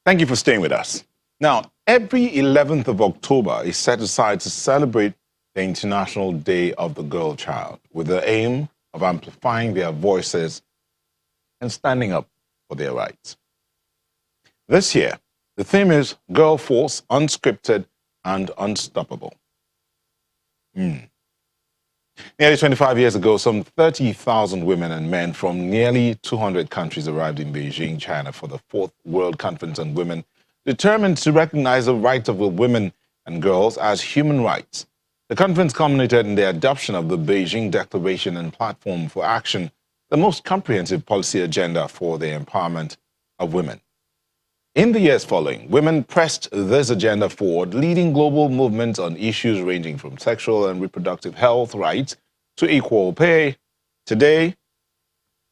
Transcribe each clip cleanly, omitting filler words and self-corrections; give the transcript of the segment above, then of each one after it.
Thank you for staying with us. Now, every 11th of October is set aside to celebrate the International Day of the Girl Child with the aim of amplifying their voices and standing up for their rights. This year, the theme is Girl Force, Unscripted and Unstoppable. Nearly 25 years ago, some 30,000 women and men from nearly 200 countries arrived in Beijing, China for the 4th World Conference on Women, determined to recognize the rights of women and girls as human rights. The conference culminated in the adoption of the Beijing Declaration and Platform for Action, the most comprehensive policy agenda for the empowerment of women. In the years following, women pressed this agenda forward, leading global movements on issues ranging from sexual and reproductive health rights to equal pay. Today,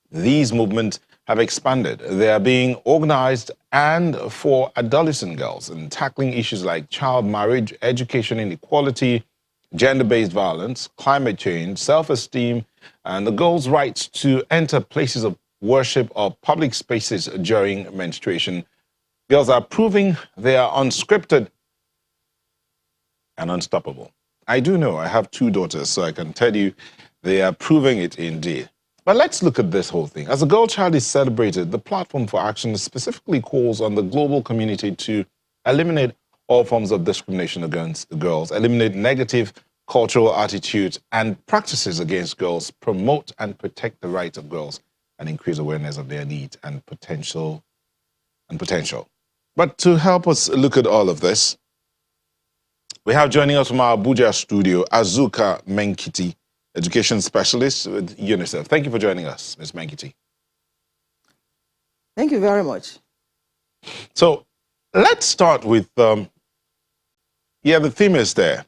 these movements have expanded. They are being organized and for adolescent girls and tackling issues like child marriage, education inequality, gender-based violence, climate change, self-esteem, and the girls' rights to enter places of worship or public spaces during menstruation. Girls are proving they are unscripted and unstoppable. I do know, I have 2 daughters, so I can tell you they are proving it indeed. But let's look at this whole thing. As the Girl Child is celebrated, the Platform for Action specifically calls on the global community to eliminate all forms of discrimination against girls, eliminate negative cultural attitudes and practices against girls, promote and protect the rights of girls, and increase awareness of their needs and potential. But to help us look at all of this, we have joining us from our Abuja studio, Azuka Menkiti, education specialist with UNICEF. Thank you for joining us, Ms. Menkiti. Thank you very much. So let's start with, the theme is there,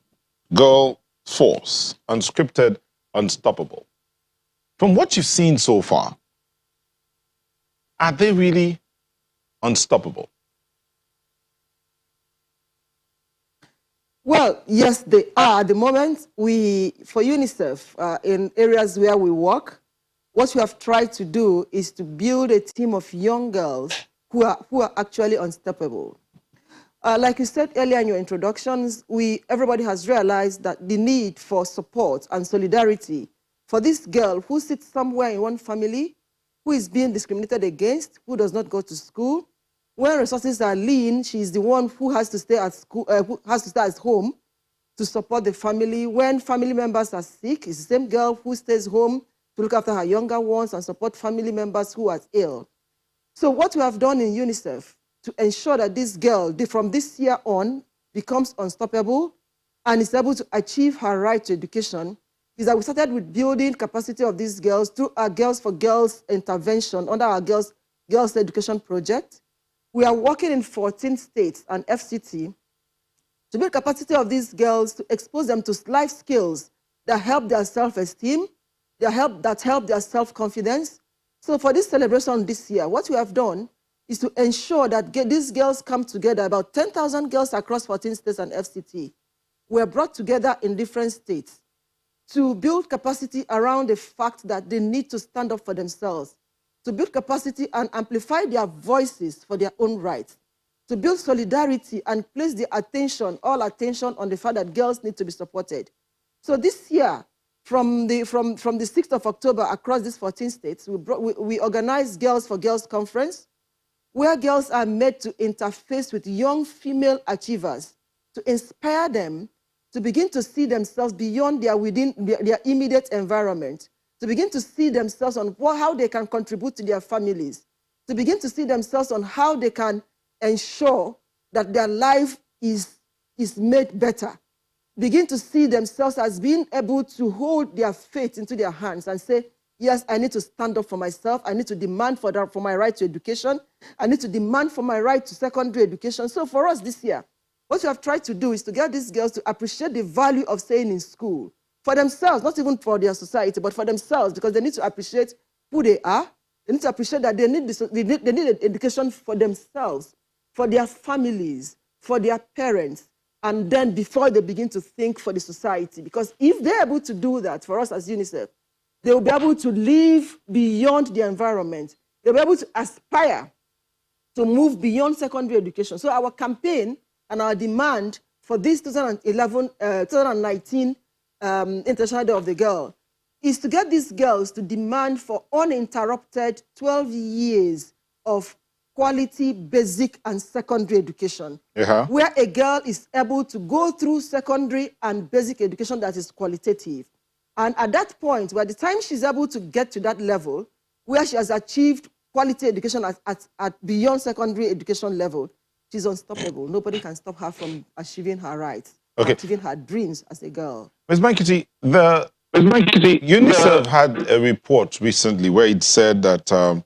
Girl Force, Unscripted, Unstoppable. From what you've seen so far, are they really unstoppable? Well, yes, they are. At the moment, for UNICEF, in areas where we work, what we have tried to do is to build a team of young girls who are actually unstoppable. Like you said earlier in your introductions, everybody has realized that the need for support and solidarity for this girl who sits somewhere in one family, who is being discriminated against, who does not go to school. When resources are lean, she's the one who has to stay at school, who has to stay at home to support the family. When family members are sick, it's the same girl who stays home to look after her younger ones and support family members who are ill. So what we have done in UNICEF to ensure that this girl, from this year on, becomes unstoppable and is able to achieve her right to education is that we started with building capacity of these girls through our Girls for Girls intervention under our Girls Education Project. We are working in 14 states and FCT to build capacity of these girls to expose them to life skills that help their self-esteem, that help their self-confidence. So for this celebration this year, what we have done is to ensure that these girls come together, about 10,000 girls across 14 states and FCT were brought together in different states to build capacity around the fact that they need to stand up for themselves, to build capacity and amplify their voices for their own rights, to build solidarity and place all attention on the fact that girls need to be supported. So this year, from the 6th of October across these 14 states, we organized Girls for Girls Conference, where girls are made to interface with young female achievers, to inspire them to begin to see themselves beyond their immediate environment, to begin to see themselves on how they can contribute to their families, to begin to see themselves on how they can ensure that their life is made better, begin to see themselves as being able to hold their fate into their hands and say, yes, I need to stand up for myself. I need to demand for my right to education. I need to demand for my right to secondary education. So for us this year, what we have tried to do is to get these girls to appreciate the value of staying in school for themselves, not even for their society, but for themselves, because they need to appreciate who they are. They need to appreciate that they need education for themselves, for their families, for their parents, and then before they begin to think for the society. Because if they're able to do that for us as UNICEF, they will be able to live beyond their environment. They'll be able to aspire to move beyond secondary education. So our campaign and our demand for this 2019 International Day of the Girl is to get these girls to demand for uninterrupted 12 years of quality basic and secondary education, where a girl is able to go through secondary and basic education that is qualitative. And at that point, by the time she's able to get to that level, where she has achieved quality education at beyond secondary education level, she's unstoppable. Nobody can stop her from achieving her rights, achieving her dreams as a girl. Ms. Mankiti, UNICEF had a report recently where it said that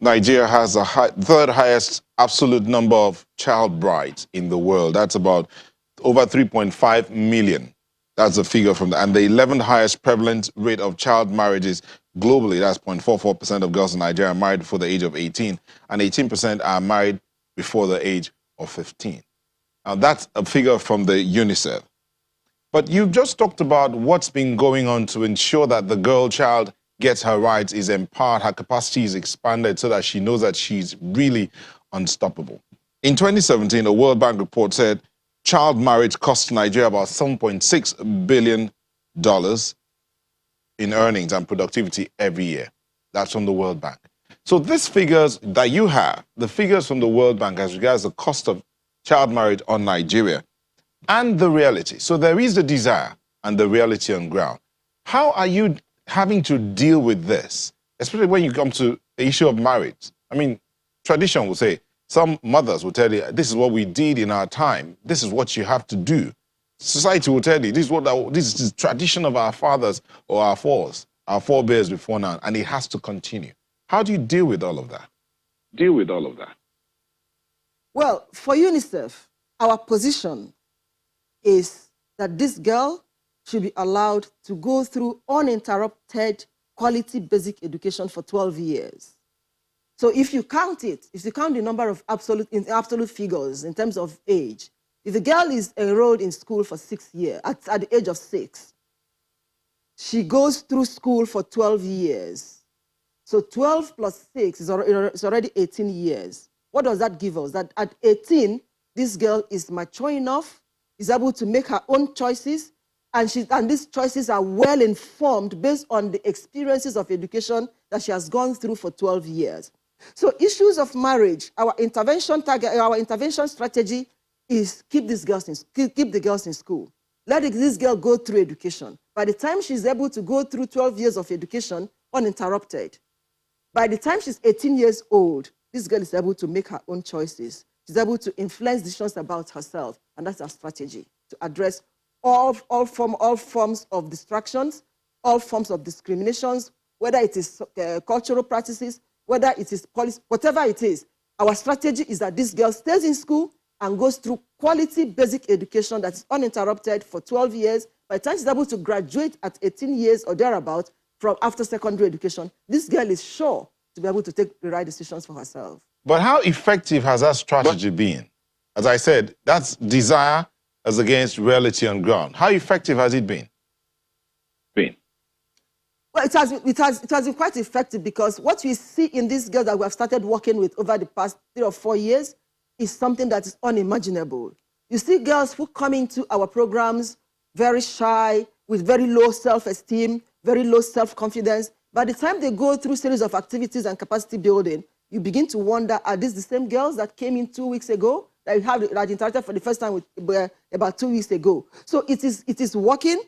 Nigeria has the third highest absolute number of child brides in the world. That's about over 3.5 million. That's the figure from that. And the 11th highest prevalent rate of child marriages globally, that's 0.44% of girls in Nigeria are married before the age of 18, and 18% are married before the age of 15. Now, that's a figure from the UNICEF. But you've just talked about what's been going on to ensure that the girl child gets her rights, is empowered, her capacity is expanded so that she knows that she's really unstoppable. In 2017, a World Bank report said child marriage costs Nigeria about $7.6 billion in earnings and productivity every year. That's from the World Bank. So these figures that you have, the figures from the World Bank as regards the cost of child marriage on Nigeria, and the reality. So there is the desire and the reality on ground. How are you having to deal with this, especially when you come to the issue of marriage? I mean, tradition will say, some mothers will tell you, this is what we did in our time. This is what you have to do. Society will tell you, this is the tradition of our fathers or our forebears before now, and it has to continue. How do you deal with all of that? Well, for UNICEF, our position is that this girl should be allowed to go through uninterrupted quality basic education for 12 years. So if you count it, if you count the number of absolute figures in terms of age, if the girl is enrolled in school for 6 years, at the age of 6, she goes through school for 12 years. So 12 plus 6 is already 18 years. What does that give us? That at 18, this girl is mature enough, is able to make her own choices, and these choices are well informed based on the experiences of education that she has gone through for 12 years. So issues of marriage, our intervention strategy is keep the girls in school. Let this girl go through education. By the time she's able to go through 12 years of education uninterrupted, by the time she's 18 years old, this girl is able to make her own choices. She's able to influence decisions about herself, and that's our strategy, to address all forms of distractions, all forms of discriminations, whether it is cultural practices, whether it is policy, whatever it is. Our strategy is that this girl stays in school and goes through quality basic education that is uninterrupted for 12 years. By the time she's able to graduate at 18 years or thereabout from after secondary education, this girl is sure to be able to take the right decisions for herself. But how effective has that strategy been? As I said, that's desire as against reality on ground. How effective has it been? Well, it has been quite effective, because what we see in these girls that we have started working with over the past 3 or 4 years is something that is unimaginable. You see girls who come into our programs very shy, with very low self-esteem, very low self-confidence. By the time they go through a series of activities and capacity building, you begin to wonder, are these the same girls that came in 2 weeks ago, that interacted for the first time with about 2 weeks ago? So it is working,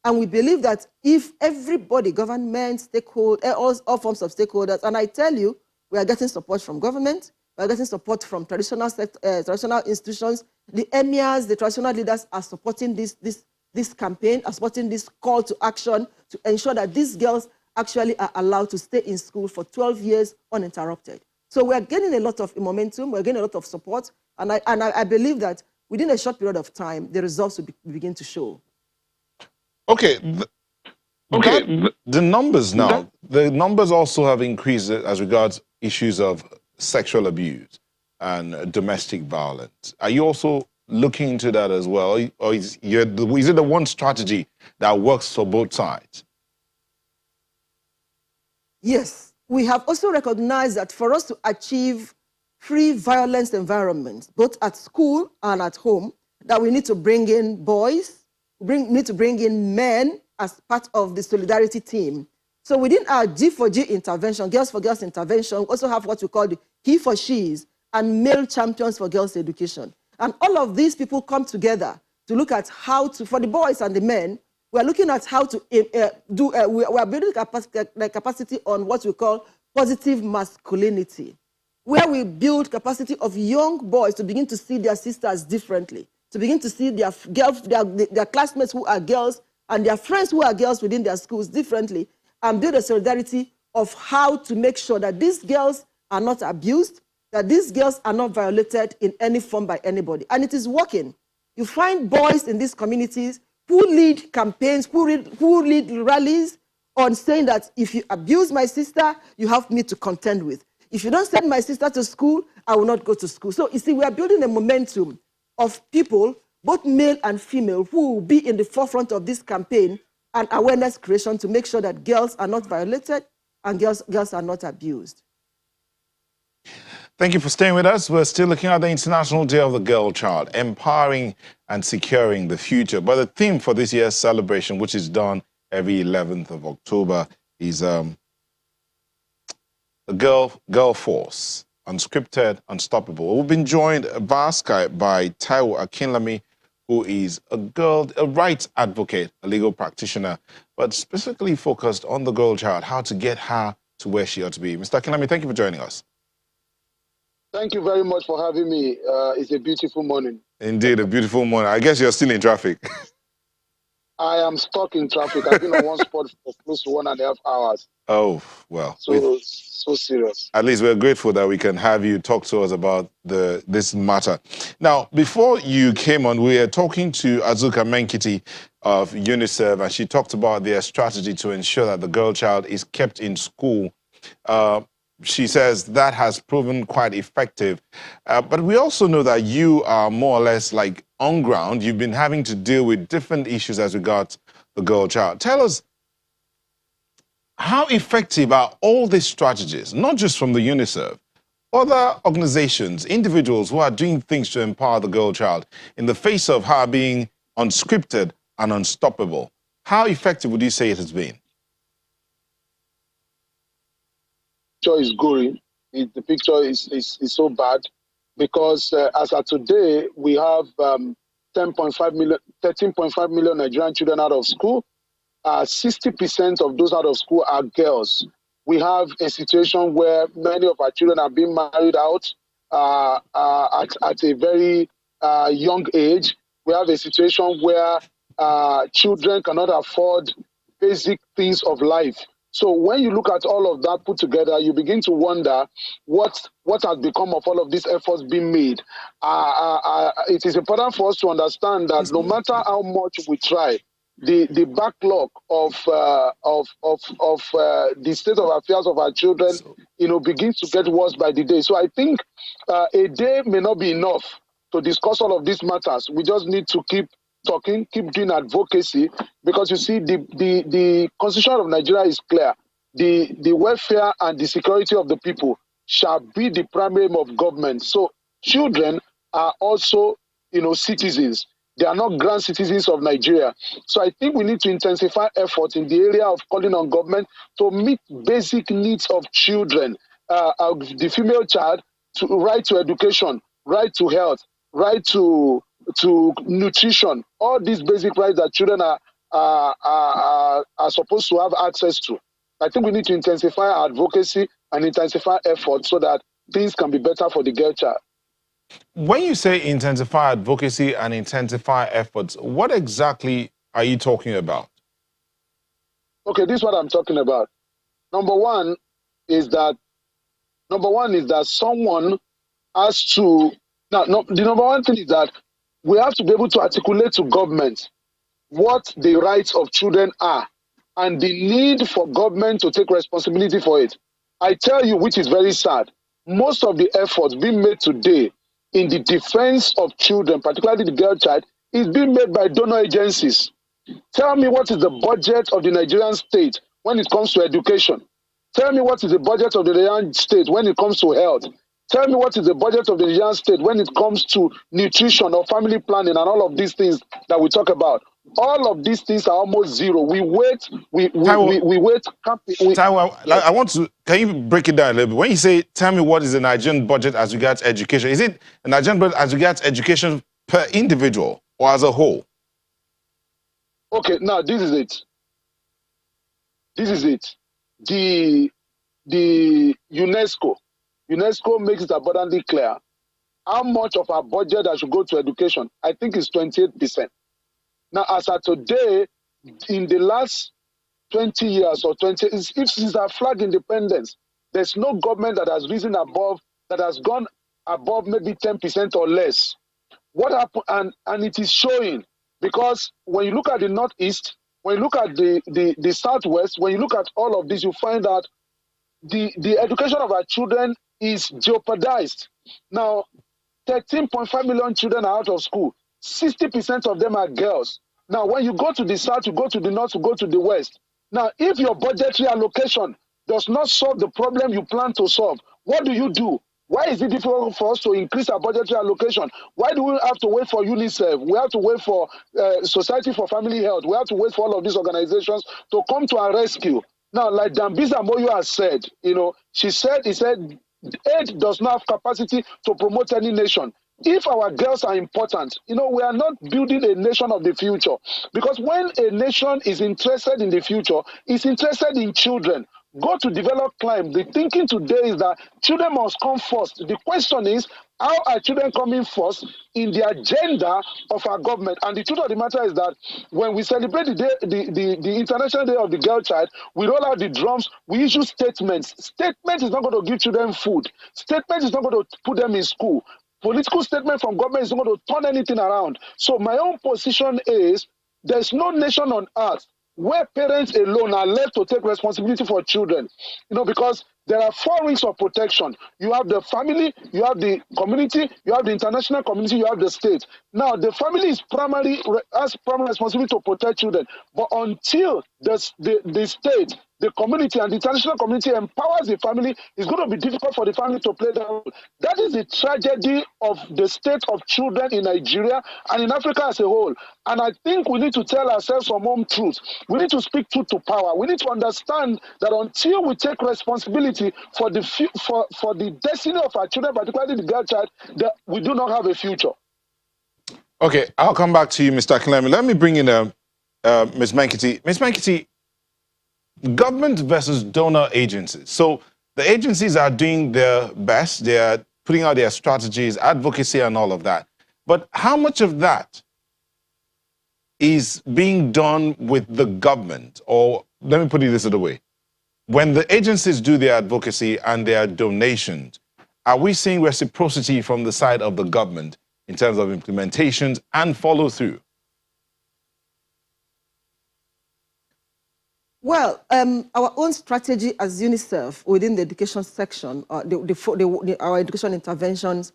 and we believe that if everybody, government, stakeholders, all forms of stakeholders, and I tell you, we are getting support from government, we are getting support from traditional institutions, the emirs, the traditional leaders are supporting this campaign, are supporting this call to action to ensure that these girls actually are allowed to stay in school for 12 years uninterrupted. So we're getting a lot of momentum, we're getting a lot of support, and I believe that within a short period of time, the results will begin to show. Okay, the numbers now, the numbers also have increased as regards issues of sexual abuse and domestic violence. Are you also looking into that as well? Or is it the one strategy that works for both sides? Yes, we have also recognized that for us to achieve free violence environment, both at school and at home, that we need to bring in boys, need to bring in men as part of the solidarity team. So within our G4G intervention, Girls for Girls intervention, we also have what we call the He for She's and Male Champions for Girls Education. And all of these people come together to look at how to, for the boys and the men, we're looking at how to we're building capacity on what we call positive masculinity, where we build capacity of young boys to begin to see their sisters differently, to begin to see their girls, their classmates who are girls and their friends who are girls within their schools differently, and build a solidarity of how to make sure that these girls are not abused, that these girls are not violated in any form by anybody. And it is working. You find boys in these communities who lead campaigns, who lead rallies on saying that if you abuse my sister, you have me to contend with. If you don't send my sister to school, I will not go to school. So you see, we are building a momentum of people, both male and female, who will be in the forefront of this campaign and awareness creation to make sure that girls are not violated and girls are not abused. Thank you for staying with us. We're still looking at the International Day of the Girl Child, empowering and securing the future. But the theme for this year's celebration, which is done every 11th of October, is the girl force, unscripted, unstoppable. We've been joined via Skype by Taiwo Akinlami, who is a rights advocate, a legal practitioner, but specifically focused on the girl child, how to get her to where she ought to be. Mr. Akinlami, thank you for joining us. Thank you very much for having me. It's a beautiful morning. Indeed, a beautiful morning. I guess you're still in traffic. I am stuck in traffic. I've been on one spot for close to 1.5 hours. Oh, well. So serious. At least we're grateful that we can have you talk to us about this matter. Now, before you came on, we were talking to Azuka Menkiti of UNICEF, and she talked about their strategy to ensure that the girl child is kept in school. She says that has proven quite effective. But we also know that you are more or less like on ground. You've been having to deal with different issues as regards the girl child. Tell us, how effective are all these strategies, not just from the UNICEF, other organizations, individuals who are doing things to empower the girl child in the face of her being unscripted and unstoppable? How effective would you say it has been? Is gory. The picture is so bad because as of today, we have 13.5 million Nigerian children out of school. 60% of those out of school are girls. We have a situation where many of our children are being married out at a very young age. We have a situation where children cannot afford basic things of life. So when you look at all of that put together, you begin to wonder what has become of all of these efforts being made. It is important for us to understand that no matter how much we try, the backlog of the state of affairs of our children, begins to get worse by the day. So I think a day may not be enough to discuss all of these matters. We just need to keep talking, keep doing advocacy, because you see, the Constitution of Nigeria is clear. The welfare and the security of the people shall be the primary aim of government. So children are also, citizens. They are not grand citizens of Nigeria. So I think we need to intensify efforts in the area of calling on government to meet basic needs of children, the female child, right to education, right to health, right to nutrition, all these basic rights that children are supposed to have access to. I think we need to intensify our advocacy and intensify efforts so that things can be better for the girl child. When you say intensify advocacy and intensify efforts, what exactly are you talking about? Okay, this is what I'm talking about. Number one is that someone has to. Now, the number one thing is that we have to be able to articulate to government what the rights of children are and the need for government to take responsibility for it. I tell you, which is very sad, most of the efforts being made today in the defense of children, particularly the girl child, is being made by donor agencies. Tell me what is the budget of the Nigerian state when it comes to education. Tell me what is the budget of the Nigerian state when it comes to health. Tell me what is the budget of the Nigerian state when it comes to nutrition or family planning and all of these things that we talk about. All of these things are almost zero. We wait, we wait. Taiwo, Yes. I want to, can you break it down a little bit? When you say, tell me what is the Nigerian budget as regards education, is it a Nigerian budget as regards education per individual or as a whole? Okay, now this is it. This is it. The UNESCO makes it abundantly clear how much of our budget that should go to education. I think it's 28%. Now, as of today, in the last 20 years or 20, since our flag independence, there's no government that has risen above, that has gone above maybe 10% or less. What happened? And it is showing, because when you look at the Northeast, when you look at the Southwest, when you look at all of this, you find that the education of our children is jeopardized. Now, 13.5 million children are out of school. 60% of them are girls. Now, when you go to the South, you go to the North, you go to the West. Now, if your budgetary allocation does not solve the problem you plan to solve, what do? Why is it difficult for us to increase our budgetary allocation? Why do we have to wait for UNICEF? We have to wait for Society for Family Health. We have to wait for all of these organizations to come to our rescue. Now, like Dambisa Moyo has said, he said, aid does not have capacity to promote any nation. If our girls are important, we are not building a nation of the future. Because when a nation is interested in the future, it's interested in children. Go to develop climb. The thinking today is that children must come first. The question is, how are children coming first in the agenda of our government? And the truth of the matter is that when we celebrate the International Day of the Girl Child, we roll out the drums, we issue statements. Statement is not going to give children food. Statement is not going to put them in school. Political statement from government is not going to turn anything around. So my own position is, there's no nation on earth where parents alone are left to take responsibility for children, because there are 4 wings of protection. You have the family, you have the community, you have the international community, you have the state. Now, the family has primary responsibility to protect children. But until the state, the community, and the international community empowers the family, it's going to be difficult for the family to play that role. That is the tragedy of the state of children in Nigeria and in Africa as a whole. And I think we need to tell ourselves some home truth. We need to speak truth to power. We need to understand that until we take responsibility for the destiny of our children, particularly the girl child, that we do not have a future. Okay, I'll come back to you, Mr. Akinlemi. Let me bring in Ms. Mankiti. Ms. Mankiti, government versus donor agencies. So the agencies are doing their best. They are putting out their strategies, advocacy, and all of that. But how much of that is being done with the government? Or let me put it this other way. When the agencies do their advocacy and their donations, are we seeing reciprocity from the side of the government in terms of implementations and follow through? Well, our own strategy as UNICEF within the education section, our education interventions,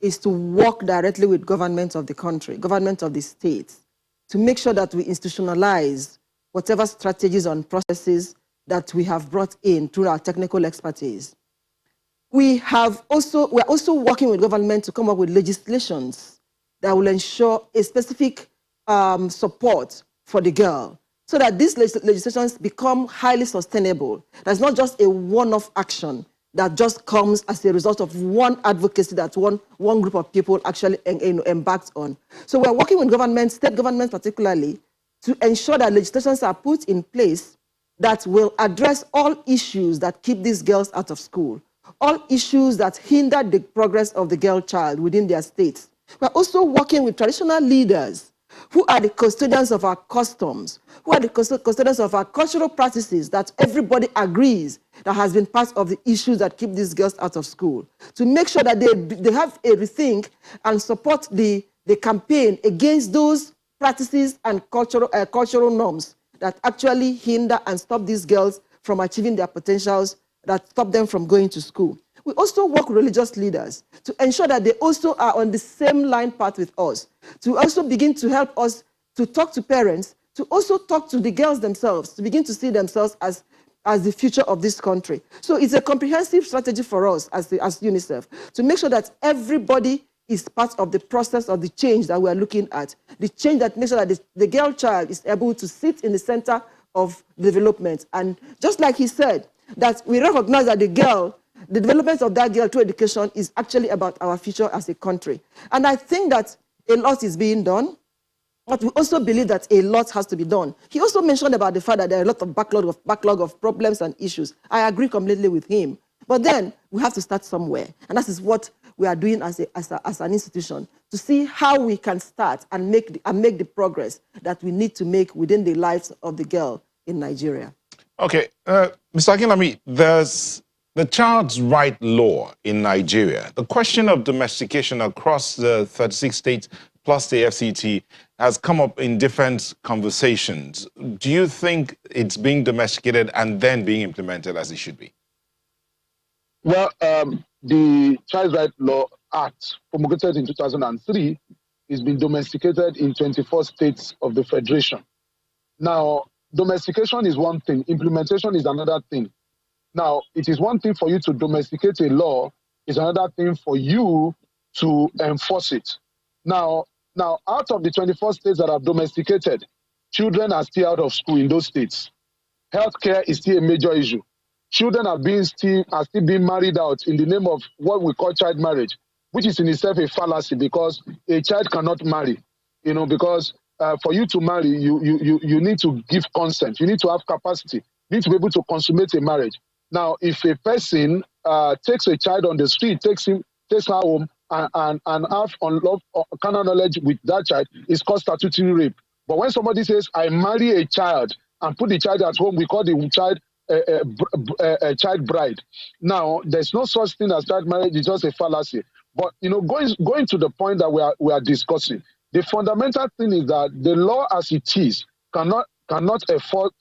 is to work directly with governments of the country, government of the states, to make sure that we institutionalize whatever strategies and processes that we have brought in through our technical expertise. We are also working with government to come up with legislations that will ensure a specific support for the girl, so that these legislations become highly sustainable. That's not just a one-off action that just comes as a result of one advocacy that one group of people actually embarked on. So we're working with governments, state governments particularly, to ensure that legislations are put in place that will address all issues that keep these girls out of school, all issues that hinder the progress of the girl child within their states. We're also working with traditional leaders who are the custodians of our customs, who are the custodians of our cultural practices that everybody agrees that has been part of the issues that keep these girls out of school, to make sure that they have a rethink and support the campaign against those practices and cultural norms that actually hinder and stop these girls from achieving their potentials, that stop them from going to school. We also work with religious leaders to ensure that they also are on the same line path with us, to also begin to help us to talk to parents, to also talk to the girls themselves, to begin to see themselves as as the future of this country. So it's a comprehensive strategy for us as UNICEF to make sure that everybody is part of the process of the change that we are looking at. The change that makes sure that the girl child is able to sit in the center of development. And just like he said, that we recognize that the development of that girl through education is actually about our future as a country. And I think that a lot is being done, but we also believe that a lot has to be done. He also mentioned about the fact that there are a lot of backlog of problems and issues. I agree completely with him. But then we have to start somewhere. And that is what we are doing as an institution, to see how we can start and make the progress that we need to make within the lives of the girl in Nigeria. Okay, Mr. Akinlami, there's the child's right law in Nigeria. The question of domestication across the 36 states plus the FCT has come up in different conversations. Do you think it's being domesticated and then being implemented as it should be? Well, the Child Rights Law Act, promulgated in 2003, is being domesticated in 24 states of the Federation. Now, domestication is one thing, implementation is another thing. Now, it is one thing for you to domesticate a law, it's another thing for you to enforce it. Now, out of the 24 states that have domesticated, children are still out of school in those states. Healthcare is still a major issue. Children are still being married out in the name of what we call child marriage, which is in itself a fallacy, because a child cannot marry, because for you to marry, you need to give consent. You need to have capacity. You need to be able to consummate a marriage. Now, if a person takes a child on the street, takes her home, and have carnal knowledge with that child, it's called statutory rape. But when somebody says, I marry a child and put the child at home, we call the child a child bride. Now, there's no such thing as child marriage, it's just a fallacy. But, going to the point that we are discussing, the fundamental thing is that the law as it is cannot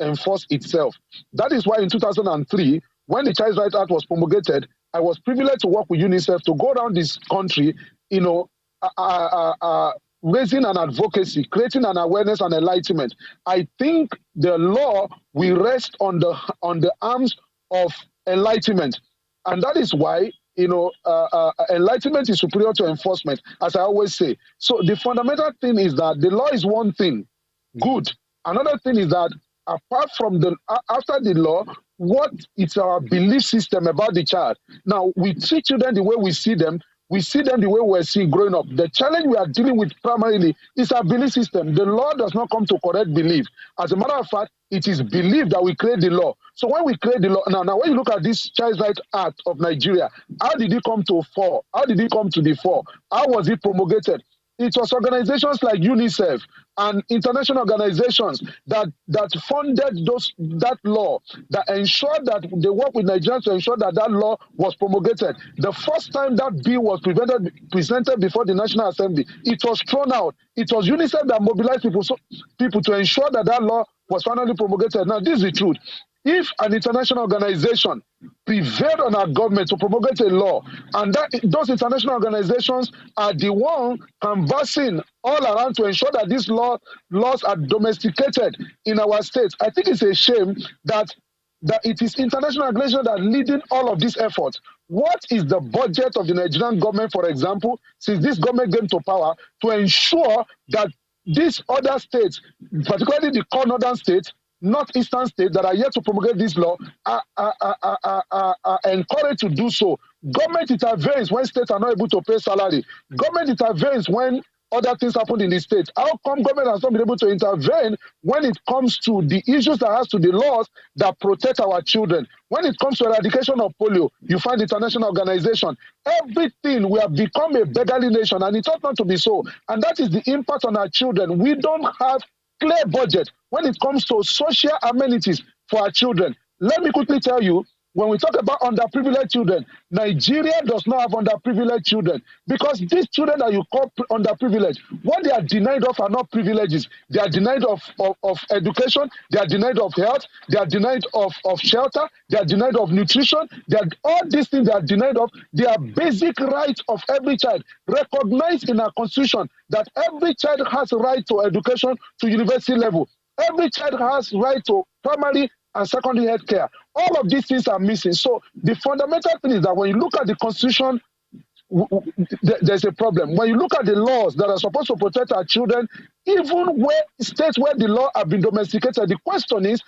enforce itself. That is why in 2003, when the Child Rights Act was promulgated, I was privileged to work with UNICEF to go around this country, raising an advocacy, creating an awareness and enlightenment. I think the law will rest on the arms of enlightenment. And that is why, enlightenment is superior to enforcement, as I always say. So the fundamental thing is that the law is one thing, good. Another thing is that apart from after the law, what is our belief system about the child? Now, we treat children the way we see them. We see them the way we're seeing growing up. The challenge we are dealing with primarily is our belief system. The law does not come to correct belief. As a matter of fact, it is belief that we create the law. So when we create the law, now when you look at this Child Rights Act of Nigeria, how did it come to fore? How did it come to the fore? How was it promulgated? It was organizations like UNICEF and international organizations that funded that law, that ensured that they work with Nigerians to ensure that law was promulgated. The first time that bill was presented before the National Assembly, it was thrown out. It was UNICEF that mobilized people to ensure that law was finally promulgated. Now, this is the truth. If an international organization prevailed on our government to promulgate a law, and those international organizations are the one canvassing all around to ensure that these laws are domesticated in our states, I think it's a shame that it is international organizations that are leading all of these efforts. What is the budget of the Nigerian government, for example, since this government came to power, to ensure that these other states, particularly the core northern states, northeastern states that are yet to promulgate this law, are encouraged to do so? Government intervenes when states are not able to pay salary. Government intervenes when other things happen in the state. How come government has not been able to intervene when it comes to the issues that has to the laws that protect our children? When it comes to eradication of polio, you find international organization. Everything, we have become a beggarly nation, and it ought not to be so. And that is the impact on our children. We don't have clear budget when it comes to social amenities for our children. Let me quickly tell you, when we talk about underprivileged children, Nigeria does not have underprivileged children, because these children that you call underprivileged, what they are denied of are not privileges. They are denied of education, they are denied of health, they are denied of shelter, they are denied of nutrition. All these things they are denied of. They are basic rights of every child, recognized in our constitution, that every child has a right to education to university level. Every child has right to primary and secondary health care. All of these things are missing. So the fundamental thing is that when you look at the Constitution, there's a problem. When you look at the laws that are supposed to protect our children, even where states where the law have been domesticated, the question is,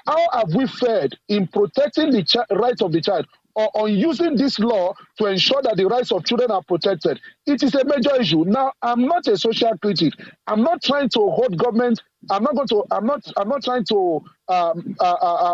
how have we fared in protecting the rights of the child, or on using this law to ensure that the rights of children are protected? It is a major issue. Now, I'm not a social critic. I'm not trying to hold government. I'm not trying to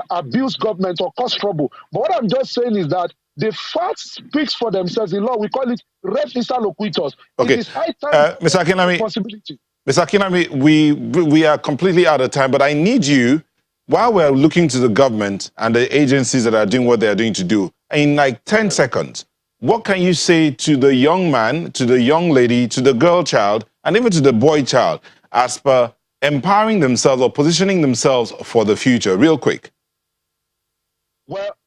abuse government or cause trouble. But what I'm just saying is that the facts speaks for themselves. In law, we call it res issa loquitur. Okay. It is high time Mr. Akinlami, responsibility. Mr. Akinlami, we are completely out of time, but I need you, while we're looking to the government and the agencies that are doing what they're doing to do, in like 10 seconds, what can you say to the young man, to the young lady, to the girl child, and even to the boy child, as per empowering themselves or positioning themselves for the future? Real quick. Well,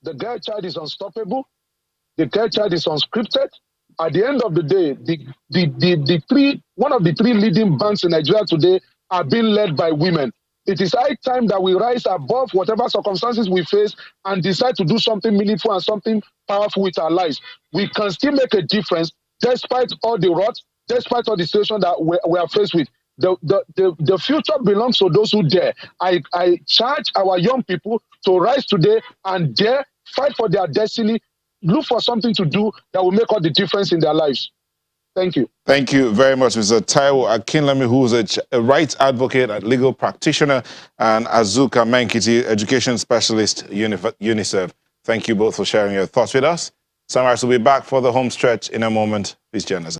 the girl child is unstoppable. The girl child is unscripted. At the end of the day, one of the three leading banks in Nigeria today are being led by women. It is high time that we rise above whatever circumstances we face and decide to do something meaningful and something powerful with our lives. We can still make a difference despite all the rot, despite all the situation that we are faced with. The future belongs to those who dare. I charge our young people to rise today and dare, fight for their destiny, look for something to do that will make all the difference in their lives. Thank you. Thank you very much, Mr. Taiwo Akinlami, who is a rights advocate, a legal practitioner, and Azuka Menkiti, education specialist, UNICEF. Thank you both for sharing your thoughts with us. Sunrise will be back for the home stretch in a moment. Please join us.